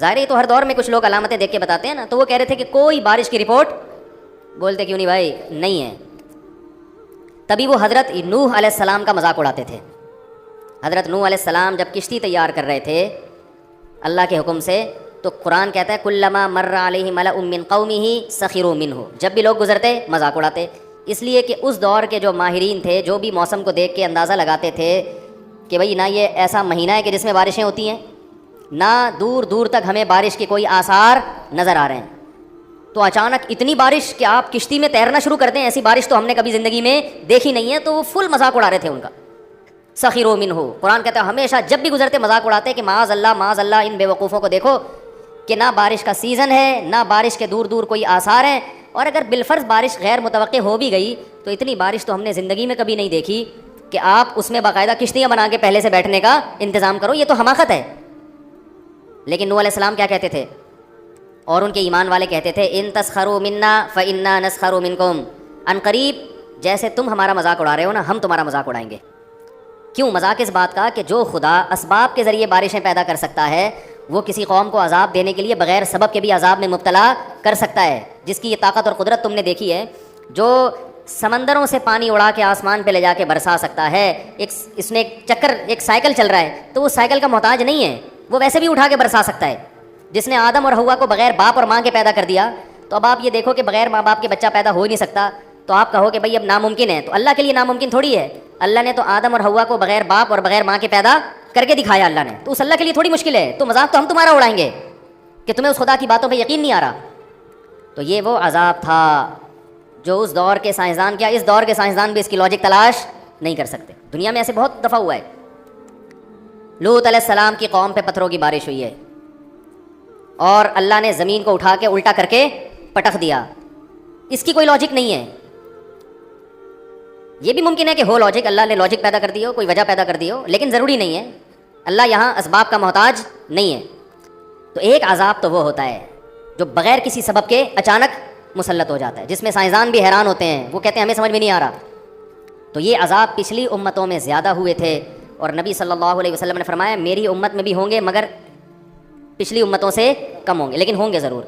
ظاہر ہے تو ہر دور میں کچھ لوگ علامتیں دیکھ کے بتاتے ہیں نا. تو وہ کہہ رہے تھے کہ کوئی بارش کی رپورٹ, بولتے کیوں نہیں بھائی, نہیں ہے. تبھی وہ حضرت نوح علیہ السلام کا مذاق اڑاتے تھے. حضرت نوح علیہ السلام جب کشتی تیار کر رہے تھے اللہ کے حکم سے, تو قرآن کہتا ہے کلما مر علیہ ملأ من قومہ سخروا منہ, جب بھی لوگ گزرتے مذاق اڑاتے. اس لیے کہ اس دور کے جو ماہرین تھے, جو بھی موسم کو دیکھ کے اندازہ لگاتے تھے کہ بھئی نہ یہ ایسا مہینہ ہے کہ جس میں بارشیں ہوتی ہیں, نہ دور دور تک ہمیں بارش کے کوئی آثار نظر آ رہے ہیں, تو اچانک اتنی بارش کہ آپ کشتی میں تیرنا شروع کر دیں, ایسی بارش تو ہم نے کبھی زندگی میں دیکھی نہیں ہے. تو وہ فل مذاق اڑا رہے تھے ان کا. سخروا منہ, قرآن کہتا ہے ہمیشہ جب بھی گزرتے مذاق اڑاتے کہ معاذ اللہ ان بے وقوفوں کو دیکھو کہ نہ بارش کا سیزن ہے, نہ بارش کے دور دور کوئی آثار ہیں. اور اگر بالفرض بارش غیر متوقع ہو بھی گئی تو اتنی بارش تو ہم نے زندگی میں کبھی نہیں دیکھی کہ آپ اس میں باقاعدہ کشتیاں بنا کے پہلے سے بیٹھنے کا انتظام کرو, یہ تو حماقت ہے. لیکن نوح علیہ السلام کیا کہتے تھے, اور ان کے ایمان والے کہتے تھے ان تسخروا منا فانا نسخر منکم, ان قریب جیسے تم ہمارا مذاق اڑا رہے ہو نا, ہم تمہارا مذاق اڑائیں گے. کیوں مذاق اس بات کا کہ جو خدا اسباب کے ذریعے بارشیں پیدا کر سکتا ہے, وہ کسی قوم کو عذاب دینے کے لیے بغیر سبب کے بھی عذاب میں مبتلا کر سکتا ہے. جس کی یہ طاقت اور قدرت تم نے دیکھی ہے, جو سمندروں سے پانی اڑا کے آسمان پہ لے جا کے برسا سکتا ہے. اس میں ایک چکر, ایک سائیکل چل رہا ہے, تو وہ سائیکل کا محتاج نہیں ہے, وہ ویسے بھی اٹھا کے برسا سکتا ہے. جس نے آدم اور حوا کو بغیر باپ اور ماں کے پیدا کر دیا, تو اب آپ یہ دیکھو کہ بغیر ماں باپ کے بچہ پیدا ہو ہی نہیں سکتا. تو آپ کہو کہ بھائی اب ناممکن ہے, تو اللہ کے لیے ناممکن تھوڑی ہے. اللہ نے تو آدم اور حوا کو بغیر باپ اور بغیر ماں کے پیدا کر کے دکھایا اللہ نے, تو اس اللہ کے لیے تھوڑی مشکل ہے. تو مذاق تو ہم تمہارا اڑائیں گے کہ تمہیں اس خدا کی باتوں پہ یقین نہیں آ رہا. تو یہ وہ عذاب تھا جو اس دور کے سائنسدان, کیا اس دور کے سائنسدان بھی اس کی لاجک تلاش نہیں کر سکتے. دنیا میں ایسے بہت دفعہ ہوا ہے. لوط علیہ السلام کی قوم پہ پتھروں کی بارش ہوئی ہے, اور اللہ نے زمین کو اٹھا کے الٹا کر کے پٹخ دیا. اس کی کوئی لاجک نہیں ہے. یہ بھی ممکن ہے کہ ہو لاجک, اللہ نے لاجک پیدا کر دی ہو, کوئی وجہ پیدا کر دی ہو, لیکن ضروری نہیں ہے. اللہ یہاں اسباب کا محتاج نہیں ہے. تو ایک عذاب تو وہ ہوتا ہے جو بغیر کسی سبب کے اچانک مسلط ہو جاتا ہے, جس میں سائنسدان بھی حیران ہوتے ہیں, وہ کہتے ہیں ہمیں سمجھ میں نہیں آ رہا. تو یہ عذاب پچھلی امتوں میں زیادہ ہوئے تھے, اور نبی صلی اللہ علیہ وسلم نے فرمایا میری امت میں بھی ہوں گے مگر پچھلی امتوں سے کم ہوں گے, لیکن ہوں گے ضرور.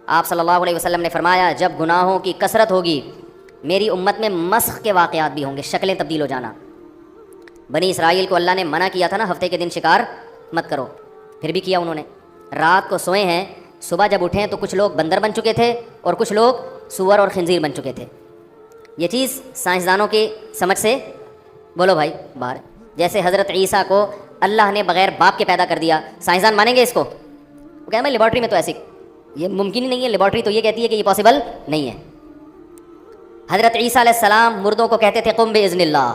آپ صلی اللہ علیہ وسلم نے فرمایا جب گناہوں کی کثرت ہوگی میری امت میں مسخ کے واقعات بھی ہوں گے, شکلیں تبدیل ہو جانا. بنی اسرائیل کو اللہ نے منع کیا تھا نا ہفتے کے دن شکار مت کرو, پھر بھی کیا انہوں نے. رات کو سوئے ہیں, صبح جب اٹھیں تو کچھ لوگ بندر بن چکے تھے اور کچھ لوگ سور اور خنزیر بن چکے تھے. یہ چیز سائنسدانوں کی سمجھ سے بولو بھائی باہر. جیسے حضرت عیسیٰ کو اللہ نے بغیر باپ کے پیدا کر دیا, سائنسدان مانیں گے اس کو؟ وہ کہتے ہیں لیبارٹری میں تو ایسی, یہ ممکن ہی نہیں ہے. لیبارٹری تو یہ کہتی ہے کہ یہ پاسبل نہیں ہے. حضرت عیسیٰ علیہ السلام مردوں کو کہتے تھے قم باذن اللہ,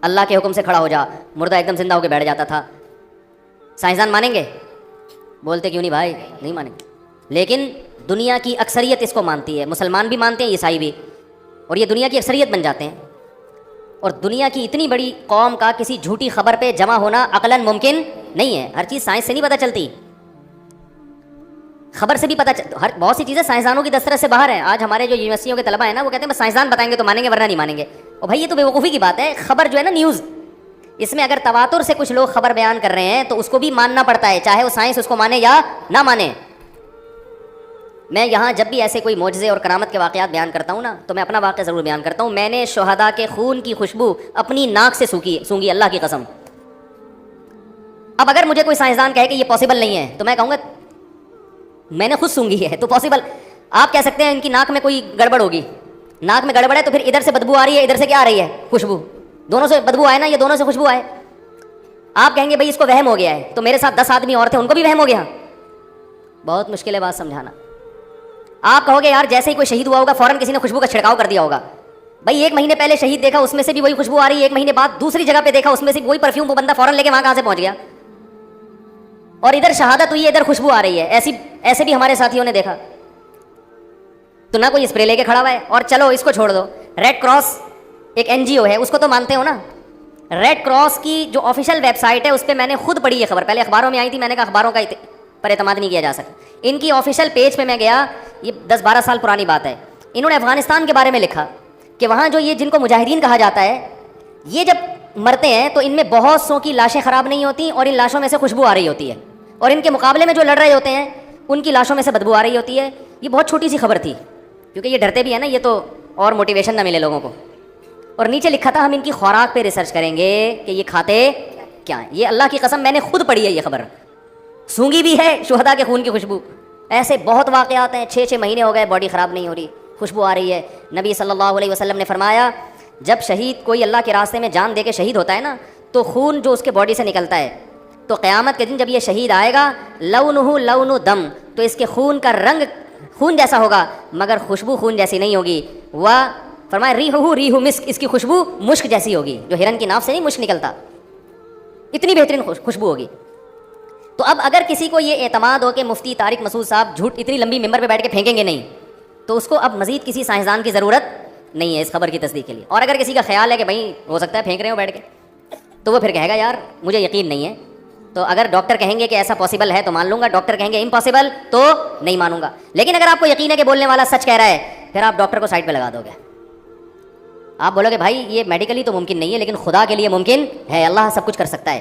اللہ کے حکم سے کھڑا ہو جا, مردہ ایک دم زندہ ہو کے بیٹھ جاتا تھا. سائنسدان مانیں گے؟ بولتے کیوں نہیں بھائی, نہیں مانیں گے. لیکن دنیا کی اکثریت اس کو مانتی ہے, مسلمان بھی مانتے ہیں, عیسائی بھی, اور یہ دنیا کی اکثریت بن جاتے ہیں. اور دنیا کی اتنی بڑی قوم کا کسی جھوٹی خبر پہ جمع ہونا عقلاً ممکن نہیں ہے. ہر چیز سائنس سے نہیں پتہ چلتی, خبر سے بھی پتہ بہت سی چیزیں سائنسدانوں کی دسترس سے باہر ہیں. آج ہمارے جو یونیورسٹیوں کے طلبہ ہیں نا, وہ کہتے ہیں بس سائنسدان بتائیں گے تو مانیں گے ورنہ نہیں مانیں گے. اور بھائی یہ تو بیوقوفی کی بات ہے. خبر جو ہے نا نیوز, اس میں اگر تواتر سے کچھ لوگ خبر بیان کر رہے ہیں تو اس کو بھی ماننا پڑتا ہے, چاہے وہ سائنس اس کو مانے یا نہ مانے. میں یہاں جب بھی ایسے کوئی معجزے اور کرامت کے واقعات بیان کرتا ہوں نا, تو میں اپنا واقعہ ضرور بیان کرتا ہوں. میں نے شہداء کے خون کی خوشبو اپنی ناک سے سونگی, اللہ کی قسم. اب اگر مجھے کوئی سائنسدان کہے کہ یہ پاسبل نہیں ہے, تو میں کہوں گا میں نے خود سونگی ہے تو پاسبل. آپ کہہ سکتے ہیں ان کی ناک میں کوئی گڑبڑ ہوگی, ناک میں گڑبڑ ہے تو پھر ادھر سے بدبو آ رہی ہے, ادھر سے کیا آ رہی ہے, خوشبو. دونوں سے بدبو آئے نا, یہ دونوں سے خوشبو آئے. آپ کہیں گے بھائی اس کو وہم ہو گیا ہے, تو میرے ساتھ 10 آدمی اور تھے, ان کو بھی وہم ہو گیا. بہت مشکل ہے بات سمجھانا. آپ کہو گے یار جیسے ہی کوئی شہید ہوا ہوگا فوراً کسی نے خوشبو کا چھڑکاؤ کر دیا ہوگا. بھائی 1 مہینے پہلے شہید دیکھا, اس میں سے بھی وہی خوشبو آ رہی ہے. 1 مہینے بعد دوسری جگہ پہ دیکھا, اس میں سے وہی پرفیوم, وہ بندہ فوراً لے کے وہاں کہاں سے پہنچ گیا. اور ادھر شہادت ہوئی ہے, ادھر خوشبو آ رہی ہے. ایسے بھی ہمارے ساتھیوں نے دیکھا. تو نہ کوئی اسپرے لے کے کھڑا ہوا ہے. اور چلو اس کو چھوڑ دو, ریڈ کراس ایک NGO ہے, اس کو تو مانتے ہو نا. ریڈ کراس کی جو آفیشیل ویب سائٹ ہے اس پہ میں نے خود پڑھی یہ خبر, پہلے اخباروں میں آئی تھی, میں نے کہا اخباروں کا پر اعتماد نہیں کیا جا سکتا. ان کی آفیشیل پیج پہ میں گیا, یہ 10-12 سال پرانی بات ہے. انہوں نے افغانستان کے بارے میں لکھا کہ وہاں جو یہ جن کو مجاہدین کہا جاتا ہے, یہ جب مرتے ہیں تو ان میں بہت سو کی لاشیں خراب نہیں ہوتی اور ان لاشوں میں سے خوشبو آ رہی ہوتی ہے. اور ان کے مقابلے میں جو لڑ رہے ہوتے ہیں ان کی لاشوں میں سے بدبو آ رہی ہوتی ہے. یہ بہت چھوٹی سی خبر تھی کیونکہ یہ ڈرتے بھی ہیں نا, یہ تو اور موٹیویشن نہ ملے لوگوں کو. اور نیچے لکھا تھا ہم ان کی خوراک پہ ریسرچ کریں گے کہ یہ کھاتے کیا ہیں. یہ اللہ کی قسم میں نے خود پڑھی ہے یہ خبر, سونگی بھی ہے, شہداء کے خون کی خوشبو. ایسے بہت واقعات ہیں, 6 مہینے ہو گئے باڈی خراب نہیں ہو رہی, خوشبو آ رہی ہے. نبی صلی اللہ علیہ وسلم نے فرمایا جب شہید کوئی اللہ کے راستے میں جان دے کے شہید ہوتا ہے نا, تو خون جو اس کے باڈی سے نکلتا ہے, تو قیامت کے دن جب یہ شہید آئے گا لونہ لون دم, تو اس کے خون کا رنگ خون جیسا ہوگا مگر خوشبو خون جیسی نہیں ہوگی. فرمایا ریحہ ریح مسک, اس کی خوشبو مشک جیسی ہوگی, جو ہرن کی ناف سے نہیں مشک نکلتا, اتنی بہترین خوشبو ہوگی. تو اب اگر کسی کو یہ اعتماد ہو کہ مفتی طارق مسعود صاحب جھوٹ اتنی لمبی ممبر پہ بیٹھ کے پھینکیں گے نہیں, تو اس کو اب مزید کسی سائنسدان کی ضرورت نہیں ہے اس خبر کی تصدیق کے لیے. اور اگر کسی کا خیال ہے کہ بھائی ہو سکتا ہے پھینک رہے ہو بیٹھ کے, تو وہ پھر کہے گا یار مجھے یقین نہیں ہے. تو اگر ڈاکٹر کہیں گے کہ ایسا پاسبل ہے تو مان لوں گا, ڈاکٹر کہیں گے امپاسبل تو نہیں مانوں گا. لیکن اگر آپ کو یقین ہے کہ بولنے والا سچ کہہ رہا ہے, پھر آپ ڈاکٹر کو سائڈ پہ لگا دو گے. آپ بولو گے بھائی یہ میڈیکلی تو ممکن نہیں ہے لیکن خدا کے لیے ممکن ہے, اللہ سب کچھ کر سکتا ہے.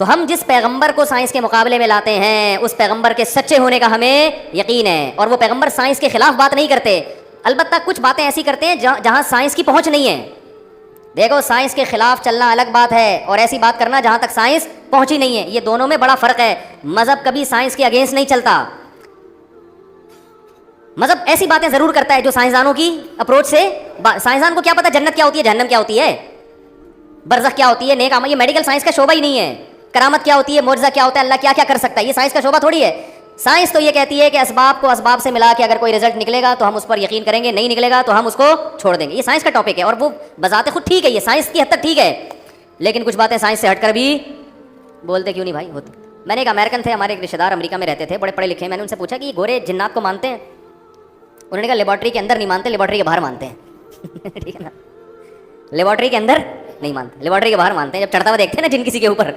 تو ہم جس پیغمبر کو سائنس کے مقابلے میں لاتے ہیں اس پیغمبر کے سچے ہونے کا ہمیں یقین ہے. اور وہ پیغمبر سائنس کے خلاف بات نہیں کرتے, البتہ کچھ باتیں ایسی کرتے ہیں جہاں سائنس کی پہنچ نہیں ہے. دیکھو سائنس کے خلاف چلنا الگ بات ہے اور ایسی بات کرنا جہاں تک سائنس پہنچی نہیں ہے, یہ دونوں میں بڑا فرق ہے. مذہب کبھی سائنس کے اگینسٹ نہیں چلتا. مذہب ایسی باتیں ضرور کرتا ہے جو سائنسدانوں کی اپروچ سے, سائنسدان کو کیا پتا جنت کیا ہوتی ہے, جہنم کیا ہوتی ہے, برزخ کیا ہوتی ہے, نیک عمل, یہ میڈیکل سائنس کا شعبہ ہی نہیں ہے. کرامت کیا ہوتی ہے, معجزہ کیا ہوتا ہے, اللہ کیا کیا کر سکتا ہے, یہ سائنس کا شعبہ تھوڑی ہے. سائنس تو یہ کہتی ہے کہ اسباب کو اسباب سے ملا کے اگر کوئی رزلٹ نکلے گا تو ہم اس پر یقین کریں گے, نہیں نکلے گا تو ہم اس کو چھوڑ دیں گے. یہ سائنس کا ٹاپک ہے اور وہ بذات خود ٹھیک ہے, یہ سائنس کی حد تک ٹھیک ہے. لیکن کچھ باتیں سائنس سے ہٹ کر بھی بولتے کیوں نہیں بھائی ہوتے. میں نے ایک امریکن تھے, ہمارے ایک رشتہ دار امریکہ میں رہتے تھے, بڑے پڑھے لکھے. میں نے ان سے پوچھا کہ یہ گورے جنات کو مانتے ہیں؟ انہوں نے کہا لیبارٹری کے اندر نہیں مانتے, لیبارٹری کے باہر مانتے ہیں. ٹھیک ہے نا, لیبارٹری کے اندر نہیں مانتے, لیبارٹری کے باہر مانتے ہیں. جب چڑھتا ہوا دیکھتے ہیں نا جن کسی کے اوپر,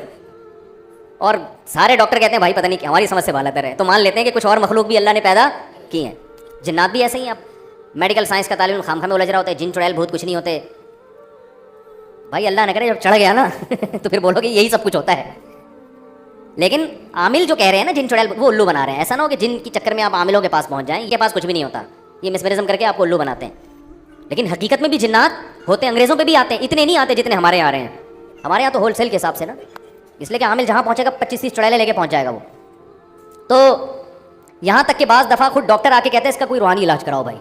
اور سارے ڈاکٹر کہتے ہیں بھائی پتہ نہیں ہماری سمجھ سے بالاتر ہے, تو مان لیتے ہیں کہ کچھ اور مخلوق بھی اللہ نے پیدا کی ہیں. جنات بھی ایسے ہی. اب میڈیکل سائنس کا طالب علم خام میں الجھ رہا ہوتا ہے, جن چڑیل بھوت کچھ نہیں ہوتے. بھائی اللہ نہ کرے جب چڑھ گیا نا تو پھر بولو کہ یہی سب کچھ ہوتا ہے. لیکن عامل جو کہہ رہے ہیں نا جن چڑیل, وہ الو بنا رہے ہیں. ایسا نہ ہو کہ جن کی چکر میں آپ عاملوں کے پاس پہنچ جائیں, یہ پاس کچھ بھی نہیں ہوتا, یہ مسمرزم کر کے آپ کو الو بناتے ہیں. لیکن حقیقت میں بھی جنات ہوتے ہیں, انگریزوں پہ بھی آتے ہیں, اتنے نہیں آتے جتنے ہمارے یہاں آ رہے ہیں. ہمارے یہاں تو ہول سیل کے حساب سے نا, اس لیے کہ عامل جہاں پہنچے گا 25-30 چڑیلیں لے کے پہنچ جائے گا وہ. تو یہاں تک کہ بعض دفعہ خود ڈاکٹر آ کے کہتے ہیں اس کا کوئی روحانی علاج کراؤ بھائی.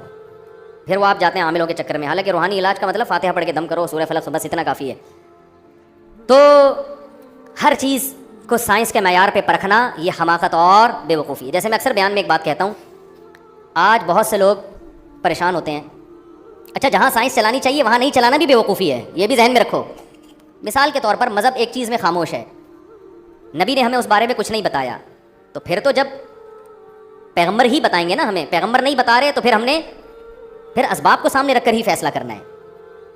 پھر وہ آپ جاتے ہیں عاملوں کے چکر میں, حالانکہ روحانی علاج کا مطلب فاتحہ پڑھ کے دم کرو, سورہ فلق, بس اتنا کافی ہے. تو ہر چیز کو سائنس کے معیار پہ پرکھنا یہ حماقت اور بے وقوفی ہے. جیسے میں اکثر بیان میں ایک بات کہتا ہوں, آج بہت سے لوگ پریشان ہوتے ہیں. اچھا جہاں سائنس چلانی چاہیے وہاں نہیں چلانا بھی بے وقوفی ہے, یہ بھی ذہن میں رکھو. مثال کے طور پر مذہب ایک چیز میں خاموش ہے, نبی نے ہمیں اس بارے میں کچھ نہیں بتایا, تو پھر تو جب پیغمبر ہی بتائیں گے نا ہمیں, پیغمبر نہیں بتا رہے تو پھر ہم نے پھر اسباب کو سامنے رکھ کر ہی فیصلہ کرنا ہے.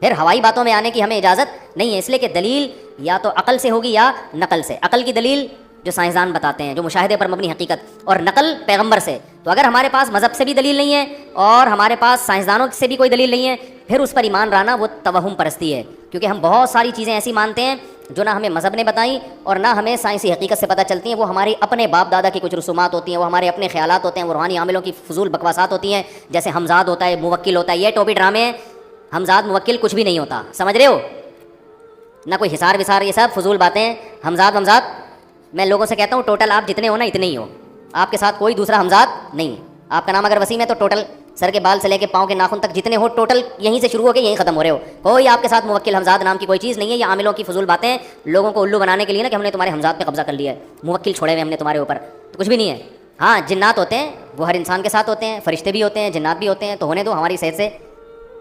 پھر ہوائی باتوں میں آنے کی ہمیں اجازت نہیں ہے, اس لیے کہ دلیل یا تو عقل سے ہوگی یا نقل سے. عقل کی دلیل جو سائنسدان بتاتے ہیں, جو مشاہدے پر مبنی حقیقت, اور نقل پیغمبر سے. تو اگر ہمارے پاس مذہب سے بھی دلیل نہیں ہے اور ہمارے پاس سائنسدانوں سے بھی کوئی دلیل نہیں ہے, پھر اس پر ایمان لانا وہ توہم پرستی ہے. کیونکہ ہم بہت ساری چیزیں ایسی مانتے ہیں جو نہ ہمیں مذہب نے بتائیں اور نہ ہمیں سائنسی حقیقت سے پتہ چلتی ہیں. وہ ہمارے اپنے باپ دادا کی کچھ رسومات ہوتی ہیں, وہ ہمارے اپنے خیالات ہوتے ہیں, وہ روحانی عاملوں کی فضول بکواسات ہوتی ہیں. جیسے ہمزاد ہوتا ہے, موکل ہوتا ہے, یہ ٹوپی ڈرامے ہیں. ہمزاد موکل کچھ بھی نہیں ہوتا, سمجھ رہے ہو, نہ کوئی حسار وسار, یہ سب فضول باتیں ہیں. ہمزاد ومزاد میں لوگوں سے کہتا ہوں ٹوٹل آپ جتنے ہو نا اتنے ہی ہو, آپ کے ساتھ کوئی دوسرا ہمزاد نہیں ہے. آپ کا نام اگر وسیم ہے تو ٹوٹل سر کے بال سے لے کے پاؤں کے ناخن تک جتنے ہو ٹوٹل یہیں سے شروع ہو کے یہیں ختم ہو رہے ہو. کوئی آپ کے ساتھ موکل ہمزاد نام کی کوئی چیز نہیں ہے. یہ عاملوں کی فضول باتیں لوگوں کو الو بنانے کے لیے نا, کہ ہم نے تمہارے ہمزاد پہ قبضہ کر لیا ہے, موکل چھوڑے ہوئے ہم نے تمہارے اوپر, تو کچھ بھی نہیں ہے. ہاں جنات ہوتے ہیں, وہ ہر انسان کے ساتھ ہوتے ہیں, فرشتے بھی ہوتے ہیں, جنات بھی ہوتے ہیں, تو ہونے دو, ہماری صحت سے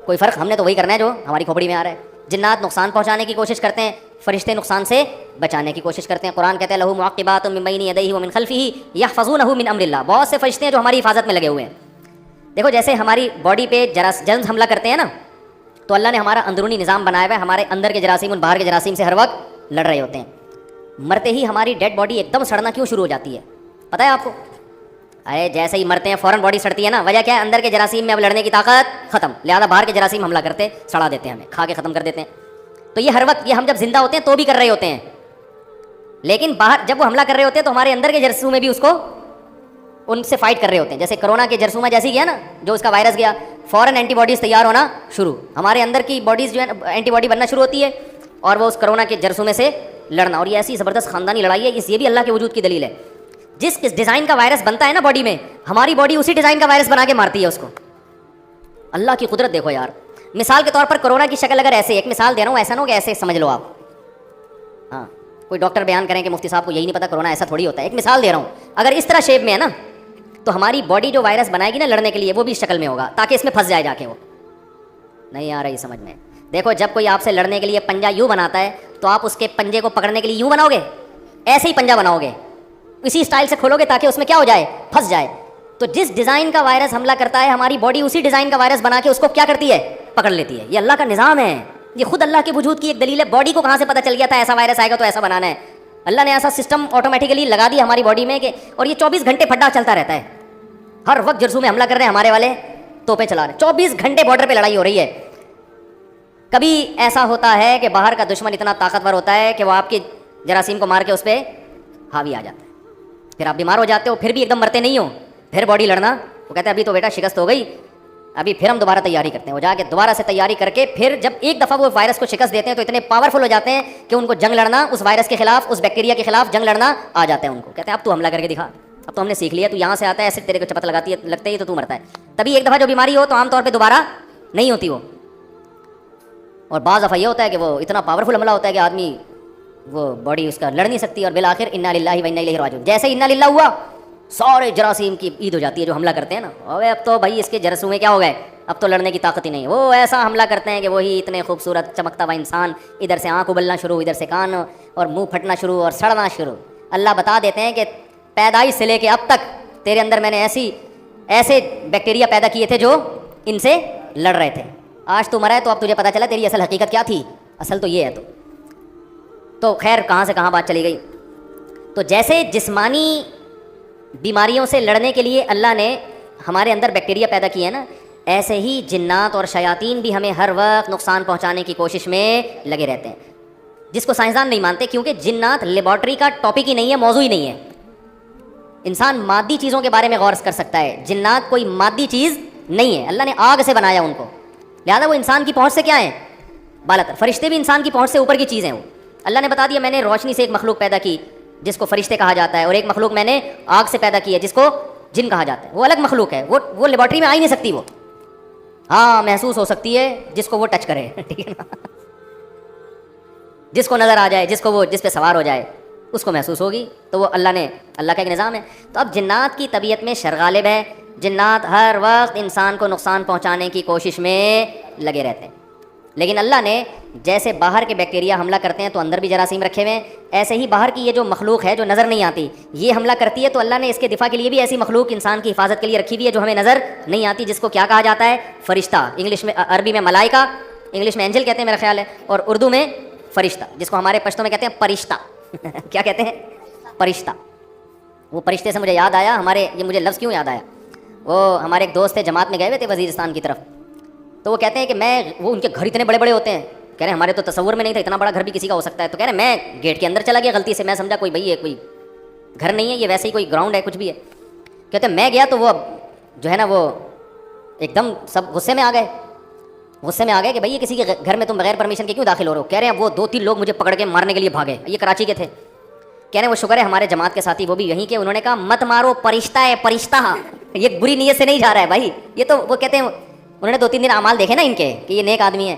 کوئی فرق, ہم نے تو وہی کرنا ہے جو ہماری کھوپڑی میں آ رہا ہے. جنات نقصان پہنچانے کی کوشش کرتے ہیں, فرشتے نقصان سے بچانے کی کوشش کرتے ہیں. قرآن کہتے ہیں لہو معقبات من بین یدیہ ومن خلفہ یحفظونہ من امر اللہ, بہت سے فرشتے ہیں جو ہماری حفاظت میں لگے ہوئے ہیں. دیکھو جیسے ہماری باڈی پہ جرمز حملہ کرتے ہیں نا, تو اللہ نے ہمارا اندرونی نظام بنایا ہوا ہے, ہمارے اندر کے جراثیم ان باہر کے جراثیم سے ہر وقت لڑ رہے ہوتے ہیں. مرتے ہی ہماری ڈیڈ باڈی ایک دم سڑنا کیوں شروع ہو جاتی ہے پتہ ہے آپ کو؟ ارے جیسے ہی مرتے ہیں فوراً باڈی سڑتی ہے نا, وجہ کیا ہے؟ اندر کے جراثیم میں اب لڑنے کی طاقت ختم, لہٰذا باہر کے جراثیم حملہ کرتے, سڑا دیتے ہیں, ہمیں کھا کے ختم کر دیتے ہیں. تو یہ ہر وقت, یہ ہم جب زندہ ہوتے ہیں تو بھی کر رہے ہوتے ہیں. لیکن باہر جب وہ حملہ کر رہے ہوتے ہیں تو ہمارے اندر کے جرثومے بھی اس کو ان سے فائٹ کر رہے ہوتے ہیں. جیسے کرونا کے جرثومہ جیسے گیا نا, جو اس کا وائرس گیا, فوراً اینٹی باڈیز تیار ہونا شروع, ہمارے اندر کی باڈیز جو ہے اینٹی باڈی بننا شروع ہوتی ہے اور وہ اس کرونا کے جرثومے سے لڑنا. اور یہ ایسی زبردست خاندانی لڑائی ہے, یہ بھی اللہ کے وجود کی دلیل ہے. جس ڈیزائن کا وائرس بنتا ہے نا باڈی میں, ہماری باڈی اسی ڈیزائن کا وائرس بنا کے مارتی ہے اس کو. اللہ کی قدرت دیکھو یار. مثال کے طور پر کرونا کی شکل اگر ایسے, ایک مثال دے رہا ہوں, ایسا نہ ہو کہ ایسے سمجھ لو آپ, ہاں کوئی ڈاکٹر بیان کریں کہ مفتی صاحب کو یہی نہیں پتا کرونا ایسا تھوڑی ہوتا ہے. ایک مثال دے رہا ہوں, اگر اس طرح شیپ میں ہے نا تو ہماری باڈی جو وائرس بنائے گی نا لڑنے کے لیے, وہ بھی اس شکل میں ہوگا تاکہ اس میں پھنس جائے جا کے. وہ نہیں آ رہی سمجھ میں. دیکھو جب کوئی آپ سے لڑنے کے لیے پنجہ یوں بناتا ہے تو آپ اس کے پنجے کو پکڑنے کے لیے یوں بناؤ گے, ایسے ہی پنجہ بناؤ گے, اسی اسٹائل سے کھولو گے تاکہ اس میں کیا ہو جائے, پھنس جائے. تو جس ڈیزائن کا وائرس حملہ کرتا ہے ہماری باڈی اسی ڈیزائن کا وائرس بنا کے اس کو کیا کرتی ہے, پکڑ لیتی ہے. یہ اللہ کا نظام ہے, یہ خود اللہ کے وجود کی ایک دلیل ہے. باڈی کو کہاں سے پتہ چل گیا تھا ایسا وائرس آئے گا تو ایسا بنانا ہے. اللہ نے ایسا سسٹم آٹومیٹیکلی لگا دیا ہماری باڈی میں کہ, اور یہ 24 گھنٹے پھڈا چلتا رہتا ہے. ہر وقت جرثوم میں حملہ کر رہے ہیں ہمارے والے, توپیں چلا رہے ہیں, 24 گھنٹے بارڈر پہ لڑائی ہو رہی ہے. کبھی ایسا ہوتا ہے کہ باہر کا دشمن اتنا طاقتور ہوتا ہے کہ وہ آپ کے جراثیم کو مار کے اس پہ حاوی آ جاتا ہے, پھر آپ بیمار ہو جاتے ہو, پھر بھی ایک دم مرتے نہیں ہو, پھر باڈی لڑنا. وہ کہتے ہیں ابھی تو بیٹا شکست ہو گئی, ابھی پھر ہم دوبارہ تیاری کرتے ہیں. وہ جا کے دوبارہ سے تیاری کر کے پھر جب ایک دفعہ وہ وائرس کو شکست دیتے ہیں تو اتنے پاورفل ہو جاتے ہیں کہ ان کو جنگ لڑنا, اس وائرس کے خلاف, اس بیکٹیریا کے خلاف جنگ لڑنا آ جاتا ہے ان کو. کہتے ہیں اب تو حملہ کر کے دکھا, اب تو ہم نے سیکھ لیا, تو یہاں سے آتا ہے ایسے تیرے کو چپت لگاتی ہے, لگتے ہی تو مرتا ہے. تبھی ایک دفعہ جو بیماری ہو تو عام طور پہ دوبارہ نہیں ہوتی وہ. اور بعض دفعہ یہ ہوتا ہے کہ وہ اتنا پاورفل حملہ ہوتا ہے کہ آدمی وہ باڈی اس کا لڑ نہیں سکتی, اور بالآخر انا للہ و انا الیہ راجعون. جیسے انا للہ ہوا سارے جراثیم کی عید ہو جاتی ہے جو حملہ کرتے ہیں نا. اوے اب تو بھائی اس کے جراثیم کیا ہو گئے, اب تو لڑنے کی طاقت ہی نہیں. وہ ایسا حملہ کرتے ہیں کہ وہی اتنے خوبصورت چمکتا ہوا انسان, ادھر سے آنکھ ابلنا شروع, ادھر سے کان اور منہ پھٹنا شروع اور سڑنا شروع. اللہ بتا دیتے ہیں کہ پیدائش سے لے کے اب تک تیرے اندر میں نے ایسے بیکٹیریا پیدا کیے تھے جو ان سے لڑ رہے تھے. آج تو مرا ہے تو اب تجھے پتا چلا تیری اصل حقیقت کیا تھی, اصل تو یہ ہے. تو خیر کہاں سے کہاں بات چلی گئی. تو جیسے جسمانی بیماریوں سے لڑنے کے لیے اللہ نے ہمارے اندر بیکٹیریا پیدا کیے ہیں نا, ایسے ہی جنات اور شیاطین بھی ہمیں ہر وقت نقصان پہنچانے کی کوشش میں لگے رہتے ہیں, جس کو سائنسدان نہیں مانتے, کیونکہ جنات لیبارٹری کا ٹاپک ہی نہیں ہے, موضوع ہی نہیں ہے. انسان مادی چیزوں کے بارے میں غور کر سکتا ہے, جنات کوئی مادی چیز نہیں ہے. اللہ نے آگ سے بنایا ان کو, لہٰذا وہ انسان کی پہنچ سے کیا ہیں, بالاتر. فرشتے بھی انسان کی پہنچ سے اوپر کی چیزیں ہیں. اللہ نے بتا دیا میں نے روشنی سے ایک مخلوق پیدا کی جس کو فرشتے کہا جاتا ہے, اور ایک مخلوق میں نے آگ سے پیدا کی ہے جس کو جن کہا جاتا ہے. وہ الگ مخلوق ہے, وہ لیبارٹری میں آ ہی نہیں سکتی. وہ ہاں محسوس ہو سکتی ہے جس کو وہ ٹچ کرے, ٹھیک ہے نا, جس کو نظر آ جائے, جس پہ سوار ہو جائے اس کو محسوس ہوگی. تو وہ اللہ کا ایک نظام ہے. تو اب جنات کی طبیعت میں شر غالب ہے, جنات ہر وقت انسان کو نقصان پہنچانے کی کوشش میں لگے رہتے ہیں. لیکن اللہ نے جیسے باہر کے بیکٹیریا حملہ کرتے ہیں تو اندر بھی جراثیم رکھے ہوئے ہیں, ایسے ہی باہر کی یہ جو مخلوق ہے جو نظر نہیں آتی یہ حملہ کرتی ہے, تو اللہ نے اس کے دفاع کے لیے بھی ایسی مخلوق انسان کی حفاظت کے لیے رکھی ہوئی ہے جو ہمیں نظر نہیں آتی, جس کو کیا کہا جاتا ہے, فرشتہ. انگلش میں, عربی میں ملائکہ, انگلش میں اینجل کہتے ہیں میرا خیال ہے, اور اردو میں فرشتہ, جس کو ہمارے پشتوں میں کہتے ہیں پرشتہ. کیا کہتے ہیں, پرشتہ. وہ فرشتے سے مجھے یاد آیا, یہ مجھے لفظ کیوں یاد آیا, وہ ہمارے ایک دوست تھے جماعت میں گئے ہوئے تھے وزیرستان کی طرف, تو وہ کہتے ہیں کہ وہ ان کے گھر اتنے بڑے بڑے ہوتے ہیں, کہہ رہے ہیں ہمارے تو تصور میں نہیں تھا اتنا بڑا گھر بھی کسی کا ہو سکتا ہے. تو کہہ رہے ہیں میں گیٹ کے اندر چلا گیا غلطی سے, میں سمجھا کوئی بھائی ہے, کوئی گھر نہیں ہے, یہ ویسے ہی کوئی گراؤنڈ ہے, کچھ بھی ہے. کہتے ہیں میں گیا تو وہ جو ہے نا وہ ایک دم سب غصے میں آ گئے کہ بھائی یہ کسی کے گھر میں تم بغیر پرمیشن کے کیوں داخل ہو رہے ہو. کہہ رہے ہیں وہ 2-3 لوگ مجھے پکڑ کے مارنے کے لیے بھاگے, یہ کراچی کے تھے. کہہ رہے ہیں وہ شکر ہے ہمارے جماعت کے ساتھی وہ بھی یہیں کے, انہوں نے کہا مت مارو, فرشتہ ہے فرشتہ. یہ بری نیت سے نہیں جا رہا ہے بھائی, یہ تو وہ کہتے ہیں انہوں نے 2-3 دن اعمال دیکھے نا ان کے کہ یہ نیک آدمی ہے,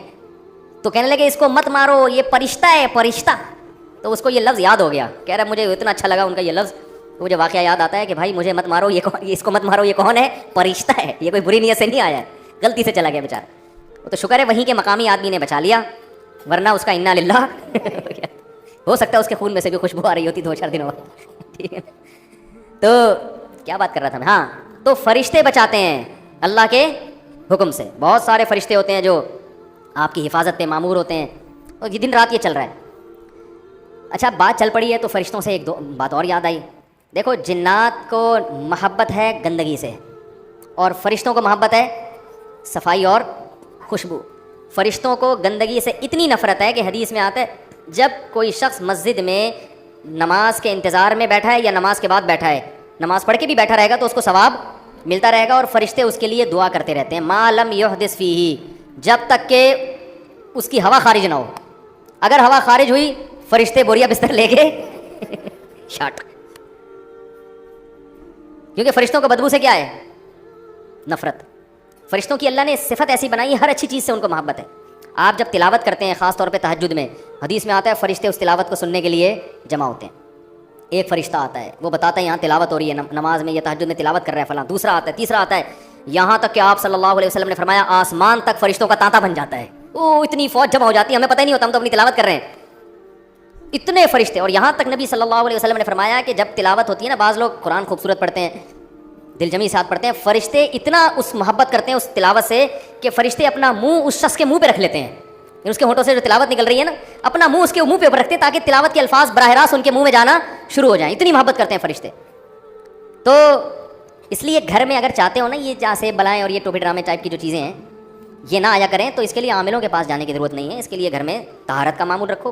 تو کہنے لگے اس کو مت مارو, یہ فرشتہ ہے فرشتہ. تو اس کو یہ لفظ یاد ہو گیا, کہہ رہا ہے مجھے اتنا اچھا لگا ان کا یہ لفظ, مجھے واقعہ یاد آتا ہے کہ بھائی مجھے مت مارو, اس کو مت مارو, یہ کون ہے, فرشتہ ہے, یہ کوئی بری نیت سے نہیں آیا ہے, غلطی سے چلا گیا بیچارہ. تو شکر ہے وہیں کے مقامی آدمی نے بچا لیا, ورنہ اس کا انا للہ ہو سکتا ہے اس کے خون میں سے بھی خوشبو آ رہی ہوتی 2-4 دنوں بعد, ٹھیک ہے. تو کیا بات کر رہا تھا میں, ہاں تو فرشتے بچاتے ہیں اللہ کے حکم سے. بہت سارے فرشتے ہوتے ہیں جو آپ کی حفاظت پہ مامور ہوتے ہیں, اور یہ دن رات یہ چل رہا ہے. اچھا بات چل پڑی ہے تو فرشتوں سے ایک دو بات اور یاد آئی. دیکھو جنات کو محبت ہے گندگی سے, اور فرشتوں کو محبت ہے صفائی اور خوشبو. فرشتوں کو گندگی سے اتنی نفرت ہے کہ حدیث میں آتا ہے جب کوئی شخص مسجد میں نماز کے انتظار میں بیٹھا ہے یا نماز کے بعد بیٹھا ہے، نماز پڑھ کے بھی بیٹھا رہے گا تو اس کو ثواب ملتا رہے گا، اور فرشتے اس کے لیے دعا کرتے رہتے ہیں ما لم یحدث فیہ، جب تک کہ اس کی ہوا خارج نہ ہو. اگر ہوا خارج ہوئی فرشتے بوریا بستر لے کے شاٹ. کیونکہ فرشتوں کو بدبو سے کیا ہے؟ نفرت. فرشتوں کی اللہ نے صفت ایسی بنائی ہے، ہر اچھی چیز سے ان کو محبت ہے. آپ جب تلاوت کرتے ہیں خاص طور پہ تہجد میں، حدیث میں آتا ہے فرشتے اس تلاوت کو سننے کے لیے جمع ہوتے ہیں. ایک فرشتہ آتا ہے وہ بتاتا ہے یہاں تلاوت ہو رہی ہے نماز میں، یا تہجد میں تلاوت کر رہا ہے فلاں. دوسرا آتا ہے، تیسرا آتا ہے، یہاں تک کہ آپ صلی اللہ علیہ وسلم نے فرمایا آسمان تک فرشتوں کا تانتا بن جاتا ہے. او اتنی فوج جمع ہو جاتی ہے، ہمیں پتہ ہی نہیں ہوتا، ہم تو اپنی تلاوت کر رہے ہیں. اتنے فرشتے. اور یہاں تک نبی صلی اللہ علیہ وسلم نے فرمایا کہ جب تلاوت ہوتی ہے نا، بعض لوگ قرآن خوبصورت پڑھتے ہیں، دل جمی ساتھ پڑھتے ہیں، فرشتے اتنا اس محبت کرتے ہیں اس تلاوت سے کہ فرشتے اپنا منہ اس شخص کے منہ پہ رکھ لیتے ہیں. اس کے ہونٹوں سے جو تلاوت نکل رہی ہے نا، اپنا منہ اس کے منہ پہ اوپر رکھتے ہیں تاکہ تلاوت کے الفاظ براہ راست ان کے منہ میں جانا شروع ہو جائیں. اتنی محبت کرتے ہیں فرشتے. تو اس لیے گھر میں اگر چاہتے ہو نا یہ جیسے بلائیں اور یہ ٹوپی ڈرامے ٹائپ کی جو چیزیں ہیں یہ نہ آیا کریں، تو اس کے لیے عاملوں کے پاس جانے کی ضرورت نہیں ہے. اس کے لیے گھر میں طہارت کا معمول رکھو،